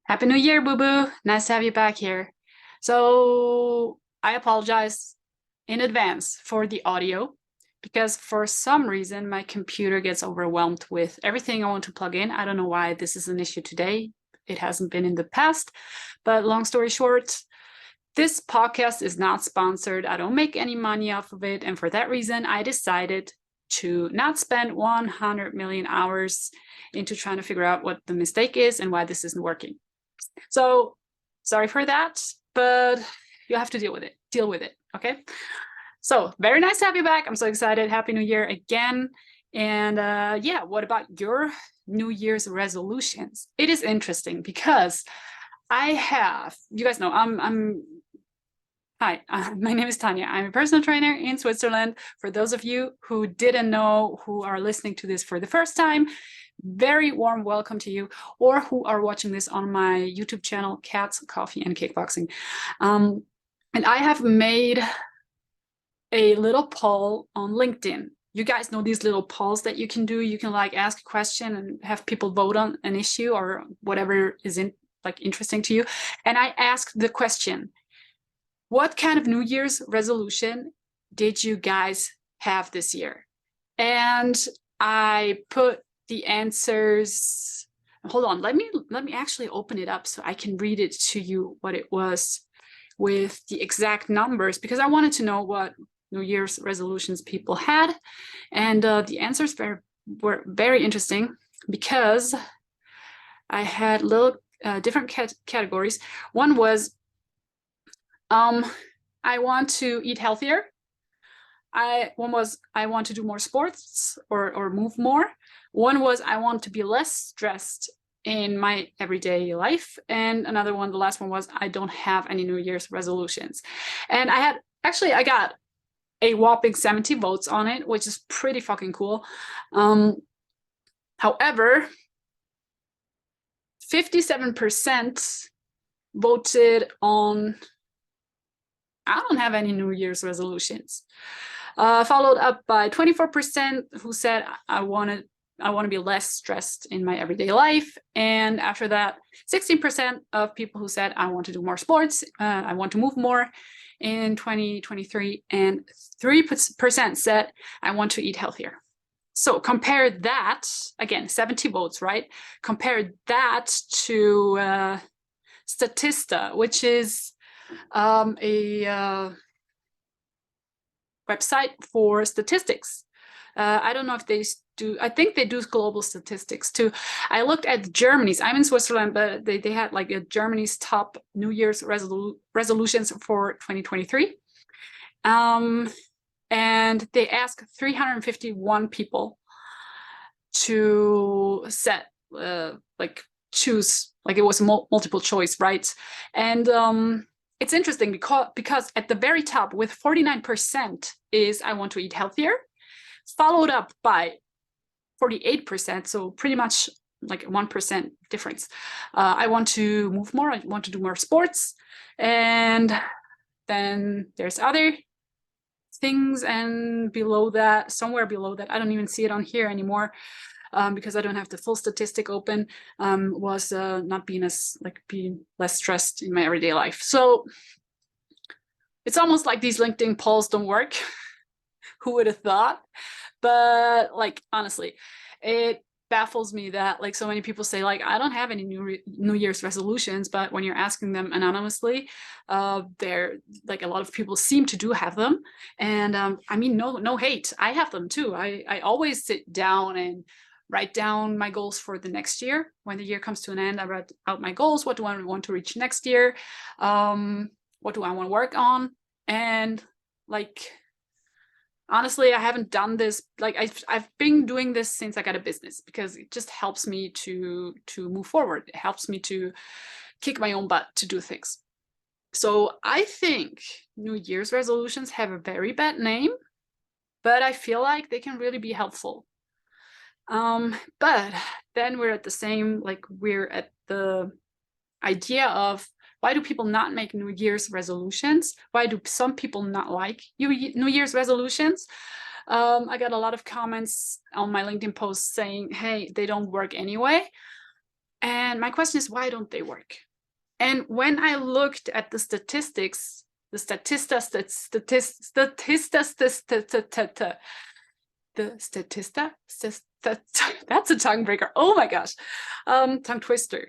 Happy New Year, Boo Boo. Nice to have you back here. So, I apologize in advance for the audio because for some reason my computer gets overwhelmed with everything I want to plug in. I don't know why this is an issue today. It hasn't been in the past. But long story short, this podcast is not sponsored. I don't make any money off of it. And for that reason, I decided to not spend 100 million hours into trying to figure out what the mistake is and why this isn't working. So sorry for that, but you have to deal with it. Deal with it, okay? So very nice to have you back. I'm so excited. Happy New Year again. And yeah, what about your New Year's resolutions? It is interesting because I have, you guys know, hi, my name is Tanya. I'm a personal trainer in Switzerland. For those of you who didn't know, who are listening to this for the first time, very warm welcome to you, or who are watching this on my YouTube channel, Cats, Coffee, and Kickboxing. And I have made a little poll on LinkedIn. You guys know these little polls that you can do. You can like ask a question and have people vote on an issue or whatever is interesting to you. And I asked the question, what kind of New Year's resolution did you guys have this year? And I put the answers. Hold on, let me actually open it up so I can read it to you what it was with the exact numbers, because I wanted to know what New Year's resolutions people had. And the answers were very interesting because I had little different categories. One was I want to eat healthier. One was I want to do more sports or move more. One was I want to be less stressed in my everyday life. And another one, the last one, was I don't have any New Year's resolutions. And I got a whopping 70 votes on it, which is pretty fucking cool. However, 57% voted on I don't have any New Year's resolutions. Followed up by 24% who said I want to be less stressed in my everyday life. And after that, 16% of people who said I want to do more sports, I want to move more in 2023, and 3% said I want to eat healthier. So compare that, again, 70 votes, right? Compare that to Statista, which is a website for statistics. I don't know if they do, I think they do global statistics too. I looked at Germany's, I'm in Switzerland, but they had like Germany's top New Year's resolutions for 2023. And they asked 351 people to set, choose, like it was multiple choice, right? And it's interesting because at the very top with 49% is I want to eat healthier, followed up by 48%, so pretty much like 1% difference. I want to move more, I want to do more sports, and then there's other things, and below that, somewhere below that, I don't even see it on here anymore, because I don't have the full statistic open, was not being less stressed in my everyday life. So it's almost like these LinkedIn polls don't work. Who would have thought? But like, honestly, it baffles me that like so many people say like I don't have any New Year's resolutions, but when you're asking them anonymously, they're like a lot of people seem to do have them. And I mean, no hate, I have them too. I always sit down and write down my goals for the next year. When the year comes to an end, I write out my goals. What do I want to reach next year? What do I want to work on? And like, honestly, I haven't done this, like I've been doing this since I got a business, because it just helps me to move forward. It helps me to kick my own butt to do things. So I think New Year's resolutions have a very bad name, but I feel like they can really be helpful. But then we're at the idea of, why do people not make New Year's resolutions? Why do some people not like New Year's resolutions? I got a lot of comments on my LinkedIn post saying, hey, they don't work anyway. And my question is, why don't they work? And when I looked at the statistics, the statista, that's a tongue breaker. Oh my gosh. Tongue twister.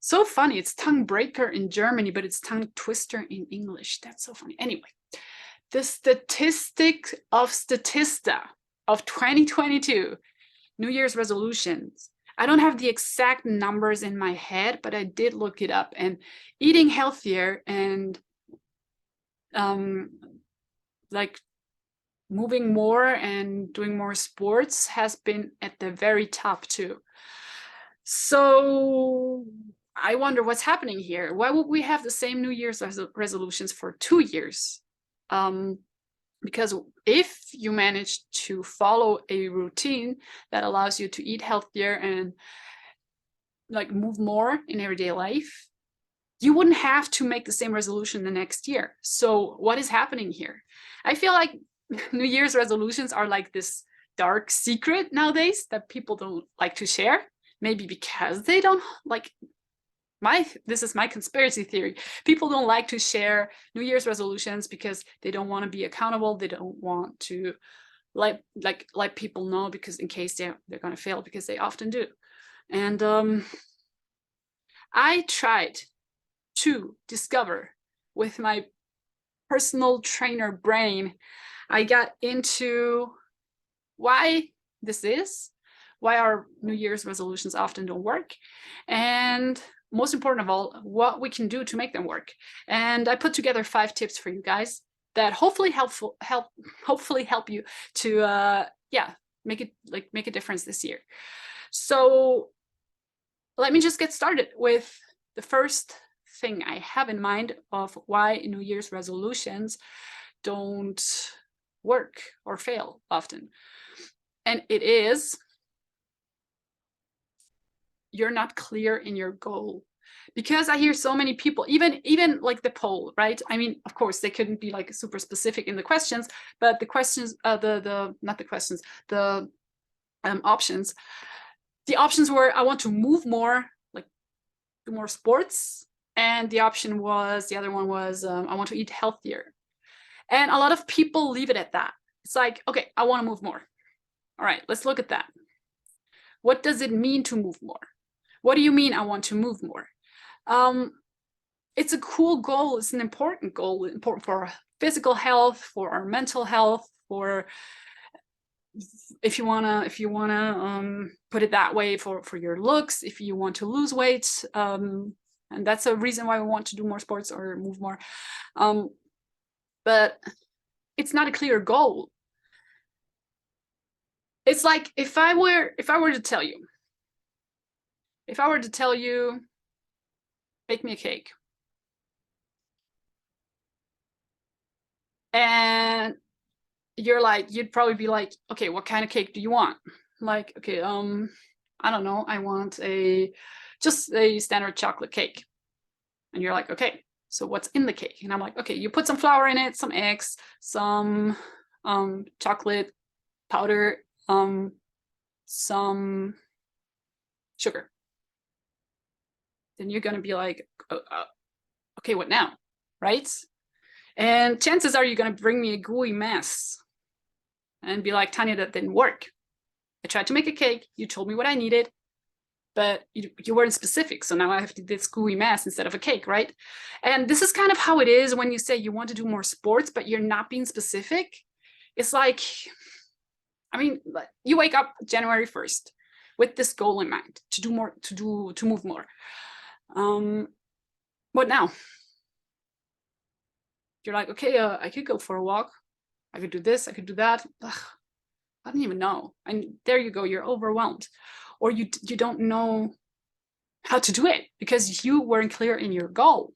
So funny. It's tongue breaker in Germany, but it's tongue twister in English. That's so funny. Anyway, the statistic of Statista of 2022, New Year's resolutions. I don't have the exact numbers in my head, but I did look it up, and eating healthier and like moving more and doing more sports has been at the very top too. So I wonder what's happening here. Why would we have the same New Year's resolutions for 2 years? Because if you manage to follow a routine that allows you to eat healthier and like move more in everyday life, you wouldn't have to make the same resolution the next year. So what is happening here? I feel like New Year's resolutions are like this dark secret nowadays that people don't like to share. Maybe because they don't like this is my conspiracy theory. People don't like to share New Year's resolutions because they don't want to be accountable. They don't want to let people know, because in case they're going to fail, because they often do. And I tried to discover with my personal trainer brain, I got into why this is, why our New Year's resolutions often don't work, and most important of all, what we can do to make them work. And I put together 5 tips for you guys that hopefully help you to make a difference this year. So let me just get started with the first thing I have in mind of why New Year's resolutions don't work or fail often. And it is, you're not clear in your goal. Because I hear so many people, even like the poll, right? I mean, of course, they couldn't be like super specific in the questions, but the questions, the options. The options were, I want to move more, like do more sports. And the other one was, I want to eat healthier. And a lot of people leave it at that. It's like, okay, I want to move more. All right, let's look at that. What does it mean to move more? What do you mean I want to move more? It's a cool goal. It's an important goal, important for our physical health, for our mental health, for if you wanna put it that way, for your looks, if you want to lose weight, and that's a reason why we want to do more sports or move more. But it's not a clear goal. It's like if I were to tell you, bake me a cake. And you'd probably be like, okay, what kind of cake do you want? Like, okay, I don't know, I want just a standard chocolate cake. And you're like, okay, so what's in the cake? And I'm like, okay, you put some flour in it, some eggs, some chocolate powder, some sugar. Then you're gonna be like, okay, what now, right? And chances are you're gonna bring me a gooey mess and be like, Tanya, that didn't work. I tried to make a cake, you told me what I needed, but you weren't specific. So now I have to do this gooey mess instead of a cake, right? And this is kind of how it is when you say you want to do more sports, but you're not being specific. It's like, I mean, you wake up January 1st with this goal in mind to do more, to move more. What now? You're like, okay, I could go for a walk. I could do this, I could do that. Ugh, I don't even know. And there you go, you're overwhelmed. Or you don't know how to do it because you weren't clear in your goal.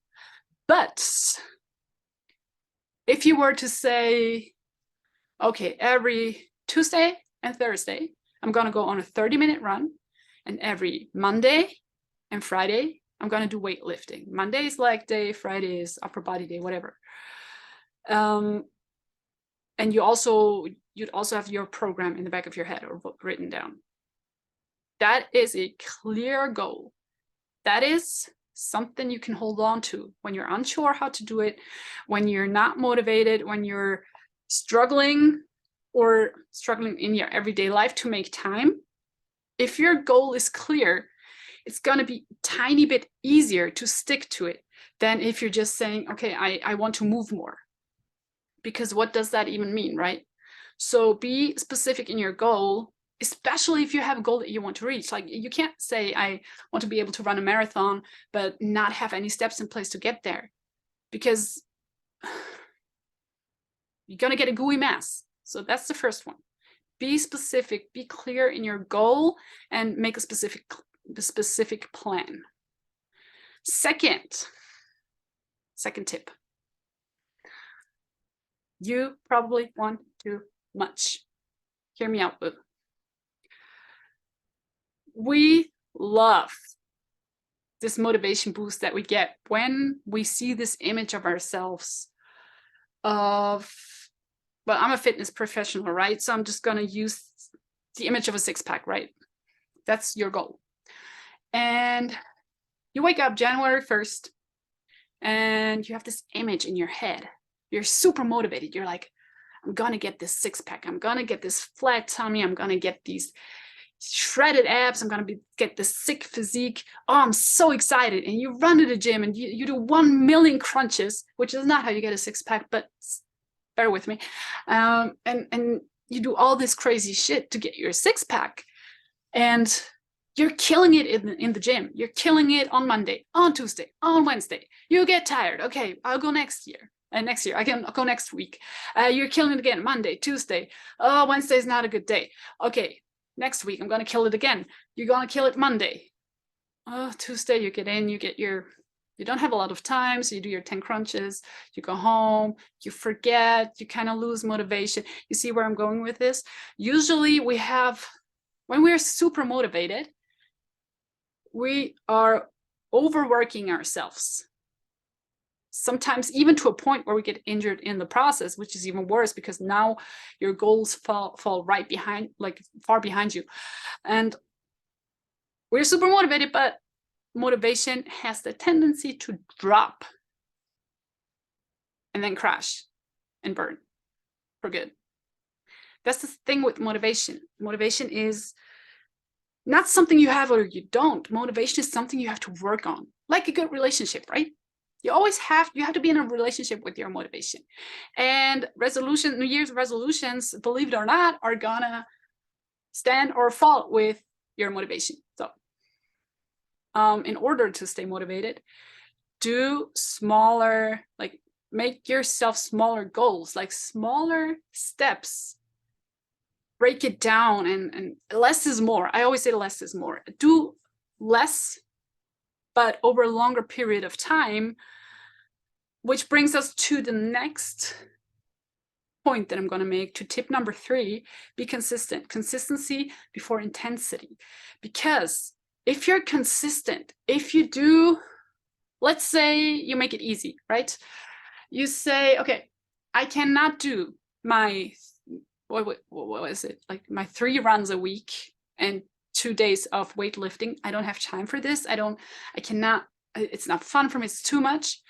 But if you were to say, okay, every Tuesday and Thursday, I'm gonna go on a 30-minute run, and every Monday and Friday, I'm gonna do weightlifting. Monday is leg day, Friday is upper body day, whatever. And you'd also have your program in the back of your head or written down. That is a clear goal. That is something you can hold on to when you're unsure how to do it, when you're not motivated, when you're struggling in your everyday life to make time. If your goal is clear, it's going to be a tiny bit easier to stick to it than if you're just saying, okay, I want to move more. Because what does that even mean, right? So be specific in your goal, especially if you have a goal that you want to reach. Like, you can't say, I want to be able to run a marathon, but not have any steps in place to get there, because you're going to get a gooey mess. So that's the first one. Be specific, be clear in your goal, and make a specific plan. Second tip. You probably want too much. Hear me out, boo. We love this motivation boost that we get when we see this image of ourselves of, well, I'm a fitness professional, right? So I'm just going to use the image of a six-pack, right? That's your goal. And you wake up January 1st and you have this image in your head. You're super motivated. You're like, I'm going to get this six-pack. I'm going to get this flat tummy. I'm going to get these shredded abs. I'm going to get this sick physique. Oh, I'm so excited. And you run to the gym and you do 1 million crunches, which is not how you get a six-pack, but bear with me. And you do all this crazy shit to get your six-pack. And you're killing it in the gym. You're killing it on Monday, on Tuesday, on Wednesday. You get tired. Okay, I'll go next year. Next year, I can go next week. You're killing it again, Monday, Tuesday. Oh, Wednesday is not a good day. Okay, next week, I'm going to kill it again. You're going to kill it Monday. Oh, Tuesday, you get in, you don't have a lot of time, so you do your 10 crunches, you go home, you forget, you kind of lose motivation. You see where I'm going with this? Usually when we're super motivated, we are overworking ourselves. Sometimes even to a point where we get injured in the process, which is even worse because now your goals fall right behind, like far behind you. And we're super motivated, but motivation has the tendency to drop and then crash and burn for good. That's the thing with motivation. Motivation is not something you have or you don't. Motivation is something you have to work on, like a good relationship, right? You have to be in a relationship with your motivation. And New Year's resolutions, believe it or not, are gonna stand or fall with your motivation. So in order to stay motivated, do smaller, like make yourself smaller goals, like smaller steps. Break it down, and less is more. I always say less is more. Do less, but over a longer period of time, which brings us to the next point that I'm going to make, to tip number 3, be consistent. Consistency before intensity. Because if you're consistent, if you do, let's say you make it easy, right? You say, okay, I cannot do my, what is it? Like my 3 runs a week and 2 days of weightlifting. I don't have time for this. It's not fun for me. It's too much.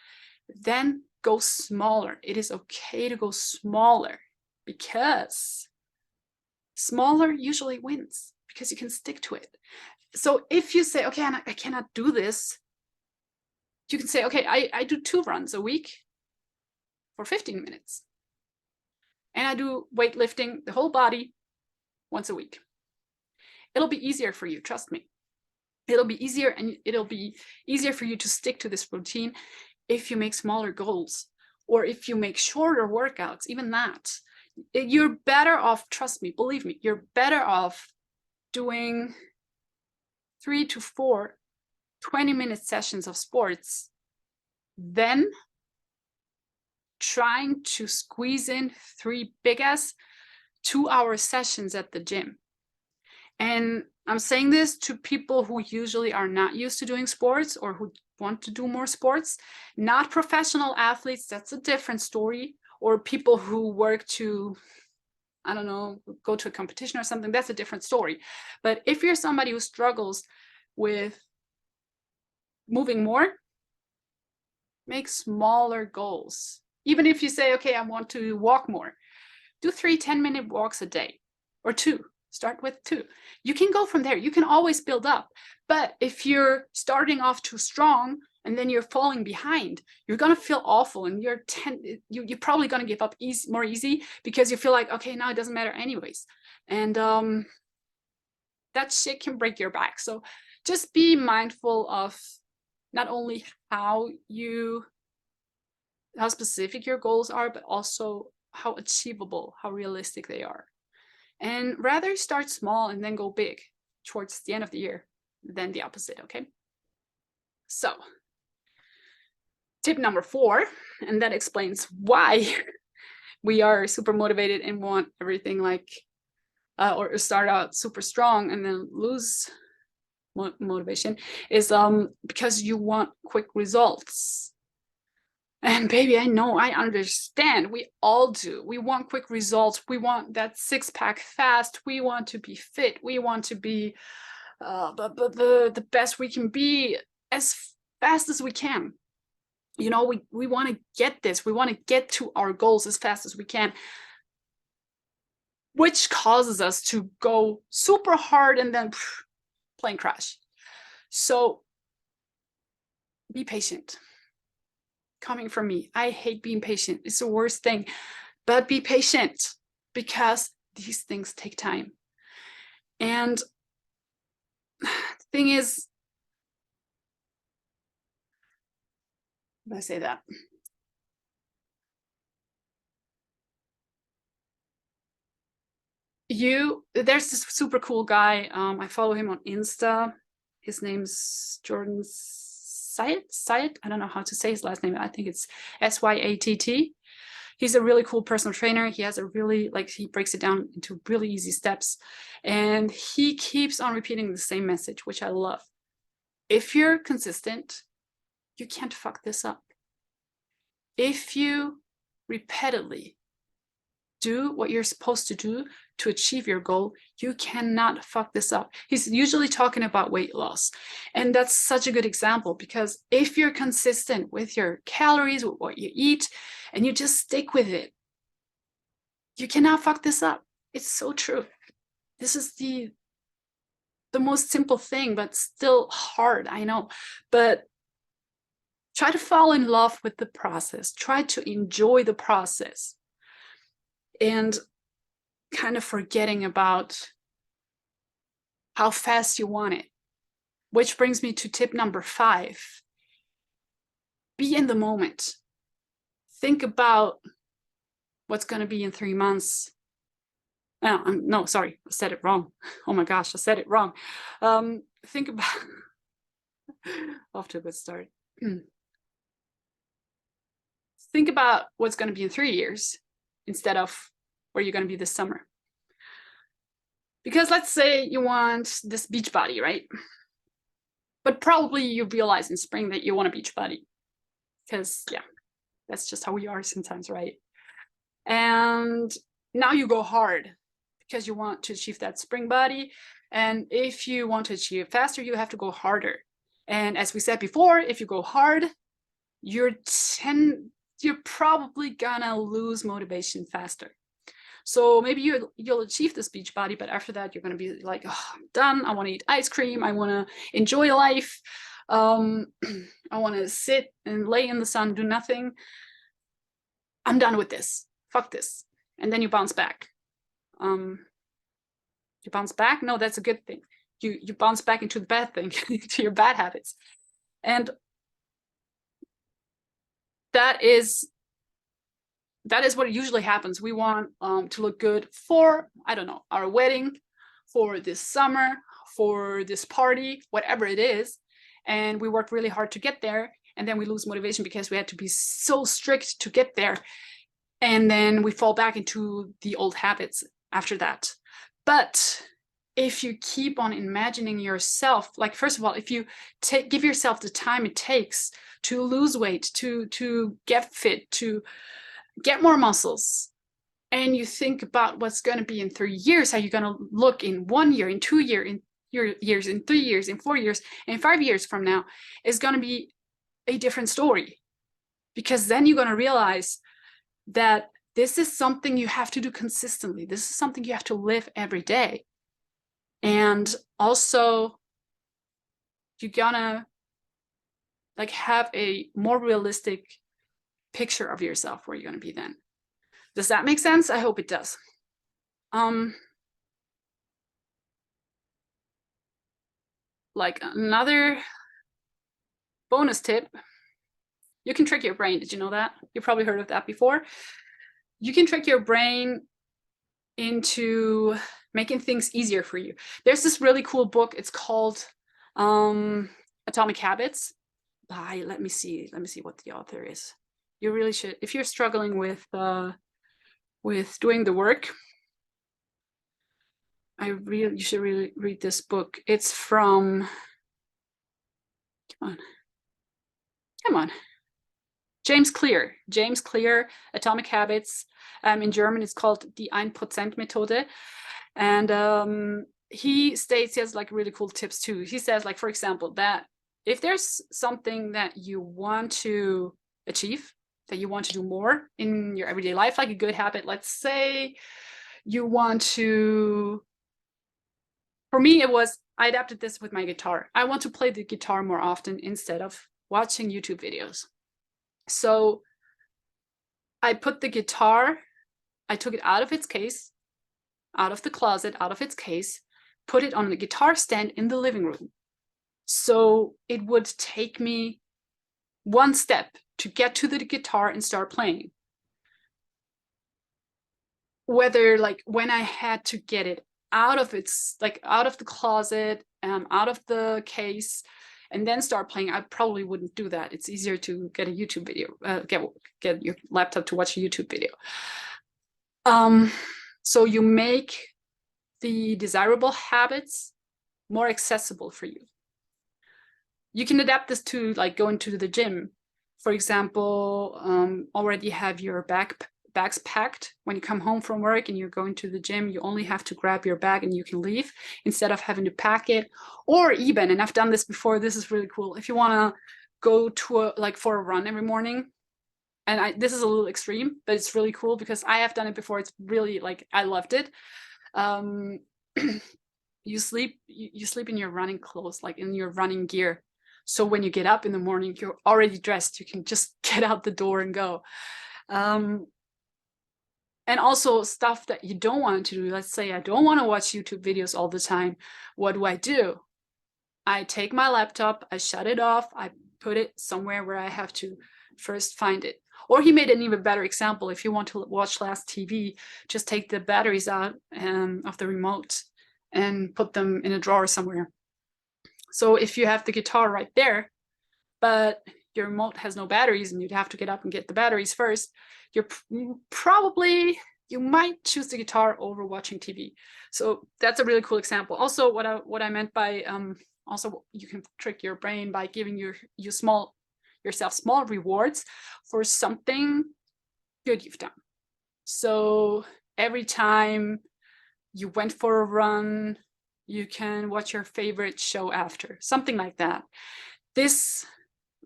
Then go smaller. It is okay to go smaller, because smaller usually wins, because you can stick to it. So if you say, okay, I cannot do this, you can say, okay, I do 2 runs a week for 15 minutes. And I do weightlifting, the whole body, once a week. It'll be easier for you, trust me. It'll be easier, and it'll be easier for you to stick to this routine if you make smaller goals, or if you make shorter workouts. Even that, you're better off, trust me, believe me, you're better off doing 3 to 4 20-minute sessions of sports than trying to squeeze in 3 big-ass 2-hour sessions at the gym. And I'm saying this to people who usually are not used to doing sports, or who want to do more sports, not professional athletes. That's a different story. Or people who work to I don't know, go to a competition or something, that's a different story. But if you're somebody who struggles with moving more, make smaller goals. Even if you say, okay, I want to walk more, do 3 10-minute walks a day, or 2. Start with 2. You can go from there. You can always build up. But if you're starting off too strong and then you're falling behind, you're gonna feel awful, and you're probably gonna give up more easy, because you feel like, okay, now it doesn't matter anyways. And that shit can break your back. So just be mindful of not only how specific your goals are, but also how achievable, how realistic they are. And rather start small and then go big towards the end of the year than the opposite, okay? So, tip number 4, and that explains why we are super motivated and want everything like, or start out super strong and then lose motivation, is because you want quick results. And baby, I know, I understand. We all do. We want quick results. We want that 6-pack fast. We want to be fit. We want to be the best we can be as fast as we can. You know, we want to get this. We want to get to our goals as fast as we can, which causes us to go super hard and then plane crash. So be patient. Coming from me, I hate being patient. It's the worst thing. But be patient, because these things take time. And the thing is, how do I say that? There's this super cool guy. I follow him on Insta. His name's Jordan Syatt. I don't know how to say his last name. I think it's Syatt. He's a really cool personal trainer. He has a really, he breaks it down into really easy steps. And he keeps on repeating the same message, which I love. If you're consistent, you can't fuck this up. If you repeatedly do what you're supposed to do to achieve your goal, you cannot fuck this up. He's usually talking about weight loss. And that's such a good example, because if you're consistent with your calories, with what you eat, and you just stick with it, you cannot fuck this up. It's so true. This is the most simple thing, but still hard, I know. But try to fall in love with the process. Try to enjoy the process. And kind of forgetting about how fast you want it. Which brings me to tip number 5. Be in the moment. Think about what's going to be in 3 months. No, sorry, I said it wrong. Oh my gosh, I said it wrong. Think about, off to a good start. Think about what's going to be in 3 years instead of where you're going to be this summer. Because let's say you want this beach body, right? But probably you realize in spring that you want a beach body. Because, yeah, that's just how we are sometimes, right? And now you go hard because you want to achieve that spring body. And if you want to achieve it faster, you have to go harder. And as we said before, if you go hard, you're probably gonna lose motivation faster. So maybe you'll achieve this beach body, but after that, you're going to be like, oh, I'm done. I want to eat ice cream. I want to enjoy life. I want to sit and lay in the sun, do nothing. I'm done with this. Fuck this. And then you bounce back. You bounce back? No, that's a good thing. You bounce back into the bad thing, to your bad habits. And that is what usually happens. We want to look good for, I don't know, our wedding, for this summer, for this party, whatever it is. And we work really hard to get there. And then we lose motivation because we had to be so strict to get there. And then we fall back into the old habits after that. But if you keep on imagining yourself, like, first of all, if you give yourself the time it takes to lose weight, to get fit, to get more muscles, and you think about what's going to be in 3 years, how you're going to look in 1 year, in 2 years, in your years, in 3 years, in 4 years, and 5 years from now, is going to be a different story. Because then you're going to realize that this is something you have to do consistently. This is something you have to live every day. And also, you're gonna like have a more realistic picture of yourself where you're gonna be then. Does that make sense? I hope it does. Like another bonus tip, you can trick your brain. Did you know that? You probably heard of that before. You can trick your brain into making things easier for you. There's this really cool book. It's called Atomic Habits by, let me see what the author is. You really should, if you're struggling with doing the work, you should really read this book. It's from, come on, James Clear, Atomic Habits. In German, it's called Die 1% Methode. And he states, he has like really cool tips too. He says, like, for example, that if there's something that you want to achieve, that you want to do more in your everyday life, like a good habit, let's say you want to, for me, I adapted this with my guitar. I want to play the guitar more often instead of watching YouTube videos. So I put the guitar, I took it out of its case, out of the closet, out of its case, put it on the guitar stand in the living room. So it would take me one step to get to the guitar and start playing. Whether like when I had to get it out of its, like out of the closet, out of the case, and then start playing, I probably wouldn't do that. It's easier to get a YouTube video, get your laptop to watch a YouTube video. So you make the desirable habits more accessible for you. You can adapt this to like going to the gym. For example, already have your bags packed. When you come home from work and you're going to the gym, you only have to grab your bag and you can leave instead of having to pack it. Or even, and I've done this before, this is really cool, if you want to go to for a run every morning, and this is a little extreme, but it's really cool because I have done it before. It's really like, I loved it. You sleep in your running clothes, like in your running gear. So when you get up in the morning, you're already dressed. You can just get out the door and go. And also stuff that you don't want to do. Let's say I don't want to watch YouTube videos all the time. What do? I take my laptop, I shut it off, I put it somewhere where I have to first find it. Or he made an even better example. If you want to watch last TV, just take the batteries out of the remote and put them in a drawer somewhere. So if you have the guitar right there, but your remote has no batteries and you'd have to get up and get the batteries first, you might choose the guitar over watching TV. So that's a really cool example. Also, what I meant by also you can trick your brain by giving yourself small rewards for something good you've done. So every time you went for a run, you can watch your favorite show after, something like that. This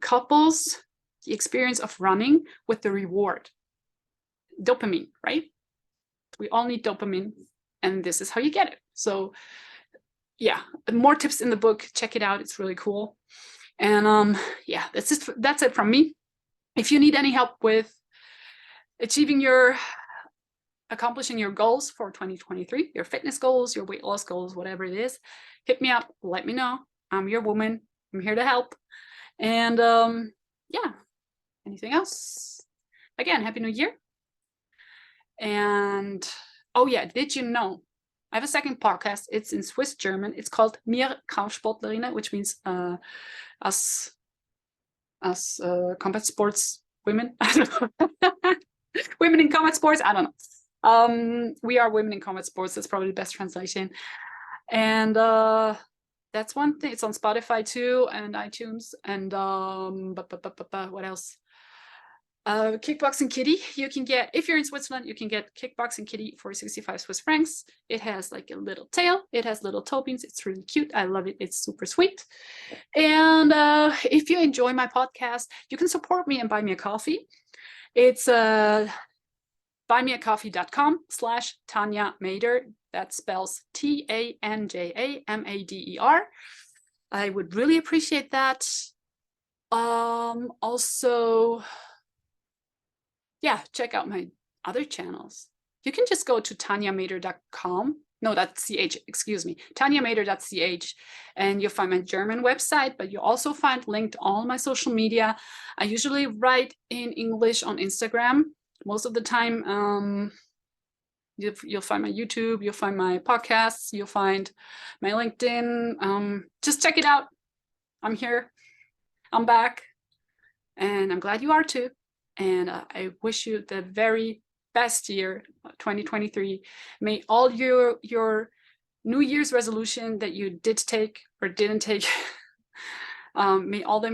couples the experience of running with the reward. Dopamine, right? We all need dopamine, and this is how you get it. So yeah, more tips in the book. Check it out. It's really cool. And yeah, that's it from me. If you need any help with accomplishing your goals for 2023, your fitness goals, your weight loss goals, whatever it is, hit me up, let me know. I'm your woman. I'm here to help. And yeah, anything else? Again, Happy New Year. And oh yeah, did you know I have a second podcast? It's in Swiss German. It's called Wir Kampfsportlerinnen, which means us combat sports women. I don't know. Women in combat sports. I don't know. We are women in combat sports. That's probably the best translation. And that's one thing. It's on Spotify too and iTunes. And what else? Kickboxing Kitty, you can get, if you're in Switzerland, you can get Kickboxing Kitty for 65 Swiss francs. It has like a little tail, it has little toe beans, it's really cute. I love it, it's super sweet. And if you enjoy my podcast, you can support me and buy me a coffee. It's buymeacoffee.com/Tanja Mader. That spells TANJAMADER. I would really appreciate that. Also, yeah, check out my other channels. You can just go to tanjamader.com. No, that's .ch, excuse me, tanjamader.ch, and you'll find my German website, but you'll also find linked all my social media. I usually write in English on Instagram most of the time. You'll find my YouTube, you'll find my podcasts, you'll find my LinkedIn. Just check it out. I'm here, I'm back, and I'm glad you are too. And I wish you the very best year, 2023. May all your New Year's resolution that you did take or didn't take, may all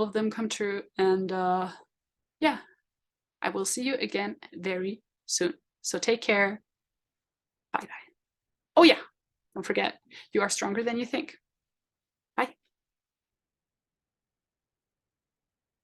of them come true. And yeah, I will see you again very soon. So take care. Bye bye. Oh yeah, don't forget, you are stronger than you think.